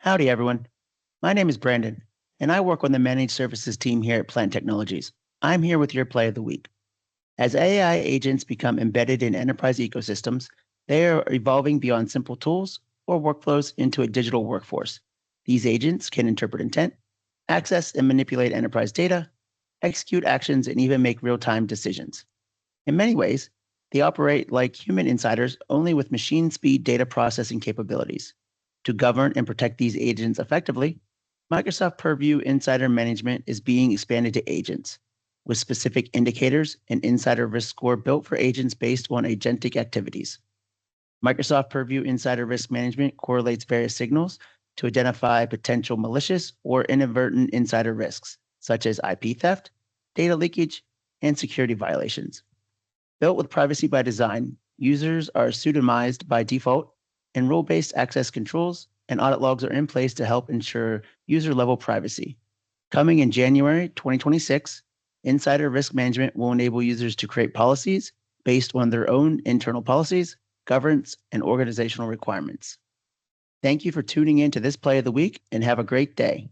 Howdy, everyone. My name is Brandon, and I work on the managed services team here at Plant Technologies. I'm here with your play of the week. As AI agents become embedded in enterprise ecosystems, they are evolving beyond simple tools or workflows into a digital workforce. These agents can interpret intent, access and manipulate enterprise data, execute actions, and even make real-time decisions. In many ways, they operate like human insiders, only with machine speed data processing capabilities. To govern and protect these agents effectively, Microsoft Purview Insider Management is being expanded to agents, with specific indicators and insider risk score built for agents based on agentic activities. Microsoft Purview Insider Risk Management correlates various signals to identify potential malicious or inadvertent insider risks, such as IP theft, data leakage, and security violations. Built with privacy by design, users are pseudonymized by default, and role-based access controls and audit logs are in place to help ensure user-level privacy. Coming in January 2026, Insider Risk Management will enable users to create policies based on their own internal policies, governance, and organizational requirements. Thank you for tuning in to this play of the week, and have a great day.